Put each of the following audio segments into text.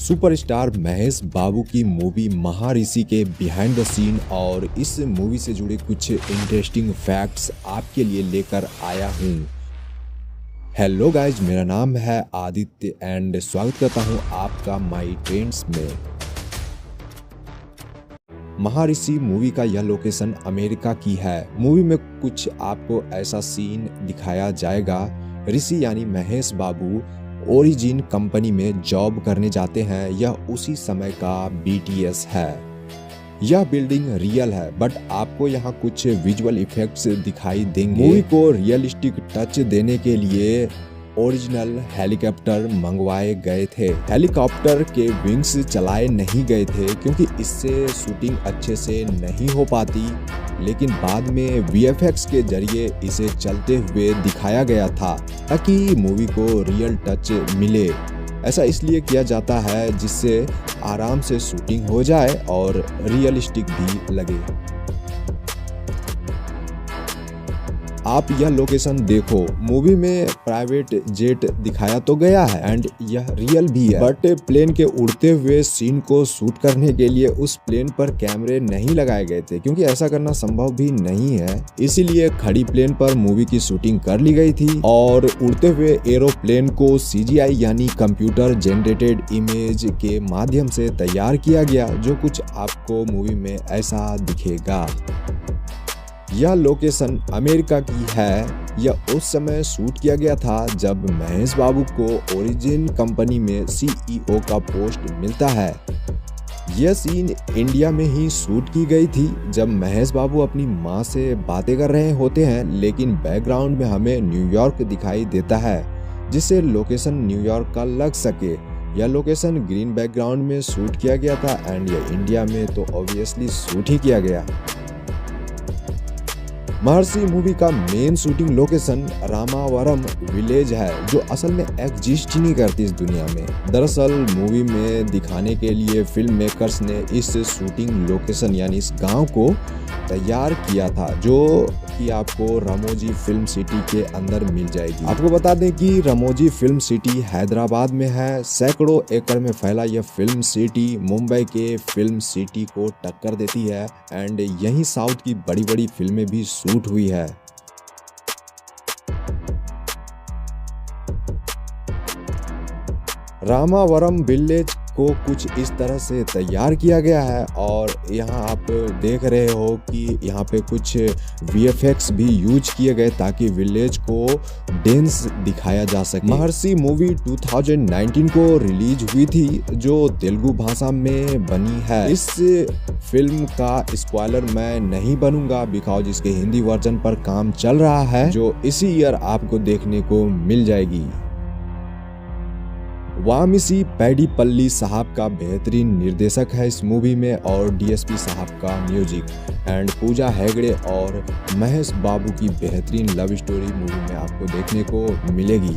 Superstar Mahesh बाबू की movie महाऋषि के behind the scene और इस मूवी से जुड़े कुछ इंटरेस्टिंग फैक्ट्स आपके लिए लेकर आया हूँ। हेलो गाइज, मेरा नाम है आदित्य एंड स्वागत करता हूँ आपका माई ट्रेंड्स में। महाऋषि मूवी का यह लोकेशन अमेरिका की है। मूवी में कुछ आपको ऐसा सीन दिखाया जाएगा। ऋषि यानी महेश बाबू ओरिजिन कंपनी में जॉब करने जाते हैं। यह उसी समय का BTS है। यह बिल्डिंग रियल है बट आपको यहाँ कुछ विजुअल इफेक्ट्स दिखाई देंगे। मूवी को रियलिस्टिक टच देने के लिए ओरिजिनल हेलीकॉप्टर मंगवाए गए थे। हेलीकॉप्टर के विंग्स चलाए नहीं गए थे क्योंकि इससे शूटिंग अच्छे से नहीं हो पाती, लेकिन बाद में VFX के जरिए इसे चलते हुए दिखाया गया था ताकि मूवी को रियल टच मिले। ऐसा इसलिए किया जाता है जिससे आराम से शूटिंग हो जाए और रियलिस्टिक भी लगे। आप यह लोकेशन देखो, मूवी में प्राइवेट जेट दिखाया तो गया है एंड यह रियल भी है, बट प्लेन के उड़ते हुए सीन को शूट करने के लिए उस प्लेन पर कैमरे नहीं लगाए गए थे क्योंकि ऐसा करना संभव भी नहीं है। इसीलिए खड़ी प्लेन पर मूवी की शूटिंग कर ली गई थी और उड़ते हुए एरोप्लेन को CGI यानी कंप्यूटर जनरेटेड इमेज के माध्यम से तैयार किया गया, जो कुछ आपको मूवी में ऐसा दिखेगा। यह लोकेशन अमेरिका की है। यह उस समय शूट किया गया था जब महेश बाबू को ओरिजिन कंपनी में CEO का पोस्ट मिलता है। यह सीन इंडिया में ही शूट की गई थी जब महेश बाबू अपनी मां से बातें कर रहे होते हैं, लेकिन बैकग्राउंड में हमें न्यूयॉर्क दिखाई देता है जिससे लोकेशन न्यूयॉर्क का लग सके। यह लोकेशन ग्रीन बैकग्राउंड में शूट किया गया था एंड यह इंडिया में तो ऑब्वियसली शूट ही किया गया। महर्षि मूवी का main shooting location Ramavaram village है, जो असल में एग्जिस्ट ही नहीं करती इस दुनिया में। दरअसल मूवी में दिखाने के लिए फिल्म मेकर्स ने इस शूटिंग लोकेशन यानी इस गांव को तैयार किया था, जो कि आपको रामोजी फिल्म सिटी के अंदर मिल जाएगी। आपको बता दें कि रामोजी फिल्म सिटी हैदराबाद में है। सैकड़ों एकड़ में फैला यह फिल्म सिटी मुंबई के फिल्म सिटी को टक्कर देती है एंड यहीं साउथ की बड़ी बड़ी फिल्में भी शूट हुई है। रामावरम विलेज को कुछ इस तरह से तैयार किया गया है और यहाँ आप देख रहे हो कि यहाँ पे कुछ VFX भी यूज किए गए ताकि विलेज को डेंस दिखाया जा सके। महर्षि मूवी 2019 को रिलीज हुई थी, जो तेलुगु भाषा में बनी है। इस फिल्म का स्पॉइलर मैं नहीं बनूंगा बिकॉज इसके हिंदी वर्जन पर काम चल रहा है, जो इसी ईयर आपको देखने को मिल जाएगी। वामिसी पैडीपल्ली साहब का बेहतरीन निर्देशक है इस मूवी में और DSP साहब का म्यूजिक एंड पूजा हेगड़े और महेश बाबू की बेहतरीन लव स्टोरी मूवी में आपको देखने को मिलेगी।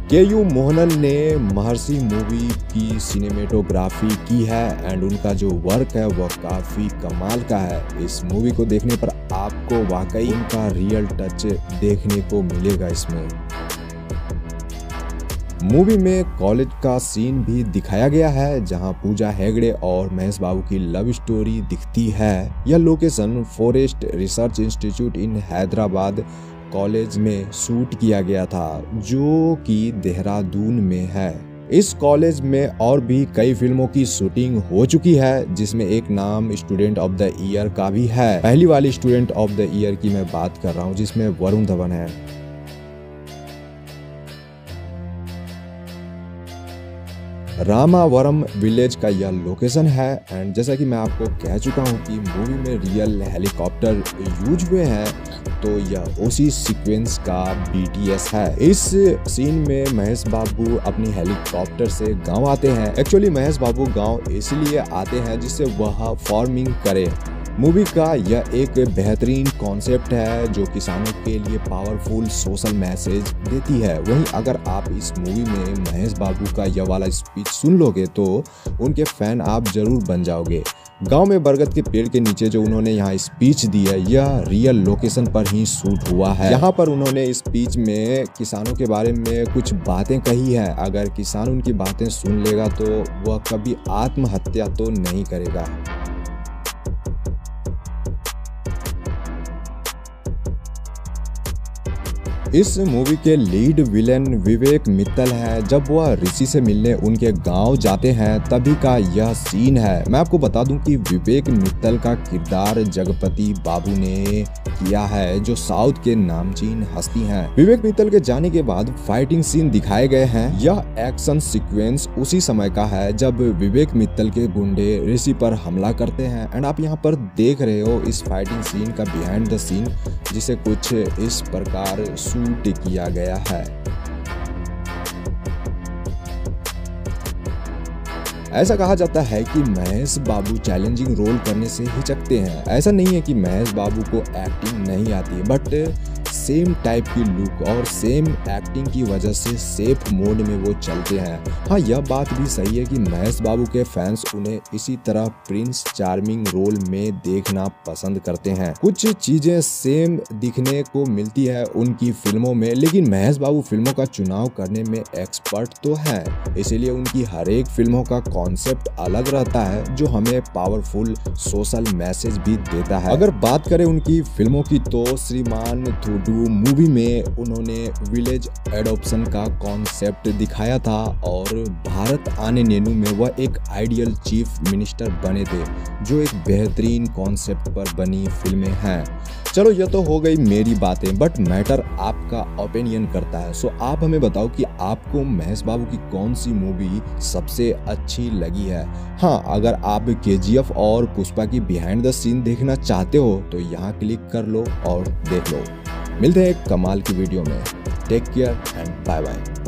KU मोहनन ने महर्षि मूवी की सिनेमेटोग्राफी की है एंड उनका जो वर्क है वह काफी कमाल का है। इस मूवी को देखने पर आपको वाकई उनका रियल टच देखने को मिलेगा। इसमें मूवी में कॉलेज का सीन भी दिखाया गया है जहां पूजा हेगड़े और महेश बाबू की लव स्टोरी दिखती है। यह लोकेशन फॉरेस्ट रिसर्च इंस्टीट्यूट इन हैदराबाद कॉलेज में शूट किया गया था, जो कि देहरादून में है। इस कॉलेज में और भी कई फिल्मों की शूटिंग हो चुकी है, जिसमें एक नाम स्टूडेंट ऑफ द ईयर का भी है। पहली वाली स्टूडेंट ऑफ द ईयर की मैं बात कर रहा हूँ जिसमें वरुण धवन है। रामावरम विलेज का यह लोकेशन है एंड जैसा कि मैं आपको कह चुका हूं कि मूवी में रियल हेलीकॉप्टर यूज हुए हैं, तो यह उसी सीक्वेंस का BTS है। इस सीन में महेश बाबू अपनी हेलीकॉप्टर से गांव आते हैं। एक्चुअली महेश बाबू गांव इसलिए आते हैं जिससे वह फार्मिंग करे। मूवी का यह एक बेहतरीन कॉन्सेप्ट है जो किसानों के लिए पावरफुल सोशल मैसेज देती है। वहीं अगर आप इस मूवी में महेश बाबू का यह वाला स्पीच सुन लोगे तो उनके फैन आप जरूर बन जाओगे। गांव में बरगद के पेड़ के नीचे जो उन्होंने यहाँ स्पीच दी है, यह रियल लोकेशन पर ही शूट हुआ है। यहाँ पर उन्होंने स्पीच में किसानों के बारे में कुछ बातें कही है। अगर किसान उनकी बातें सुन लेगा तो वह कभी आत्महत्या तो नहीं करेगा। इस मूवी के लीड विलेन विवेक मित्तल है। जब वह ऋषि से मिलने उनके गांव जाते हैं तभी का यह सीन है। मैं आपको बता दूं कि विवेक मित्तल का किरदार जगपति बाबू ने किया है, जो साउथ के नामचीन हस्ती हैं। विवेक मित्तल के जाने के बाद फाइटिंग सीन दिखाए गए हैं। यह एक्शन सीक्वेंस उसी समय का है जब विवेक मित्तल के गुंडे ऋषि पर हमला करते हैं। एंड आप यहाँ पर देख रहे हो इस फाइटिंग सीन का बिहाइंड द सीन, जिसे कुछ इस प्रकार शूट किया गया है। ऐसा कहा जाता है कि महेश बाबू चैलेंजिंग रोल करने से हिचकते हैं। ऐसा नहीं है कि महेश बाबू को एक्टिंग नहीं आती, बट सेम टाइप की लुक और सेम एक्टिंग की वजह से सेफ मोड में वो चलते हैं। हाँ, यह बात भी सही है कि महेश बाबू के फैंस उन्हें इसी तरह प्रिंस चार्मिंग रोल में देखना पसंद करते हैं। कुछ चीजें सेम दिखने को मिलती है उनकी फिल्मों में, लेकिन महेश बाबू फिल्मों का चुनाव करने में एक्सपर्ट तो है, इसीलिए उनकी हर एक फिल्मों का कॉन्सेप्ट अलग रहता है, जो हमें पावरफुल सोशल मैसेज भी देता है। अगर बात करें उनकी फिल्मों की तो श्रीमान थोडू मूवी में उन्होंने विलेज एडॉप्शन का कॉन्सेप्ट दिखाया था और भारत आने नेनू में वह एक आइडियल चीफ मिनिस्टर बने थे, जो एक बेहतरीन कॉन्सेप्ट पर बनी फिल्में हैं। चलो, यह तो हो गई मेरी बातें, बट मैटर आपका ओपिनियन करता है। सो आप हमें बताओ कि आपको महेश बाबू की कौन सी मूवी सबसे अच्छी लगी है। हाँ, अगर आप KGF और पुष्पा की बिहाइंड द सीन देखना चाहते हो तो यहाँ क्लिक कर लो और देख लो। मिलते हैं एक कमाल की वीडियो में। Take care and bye bye.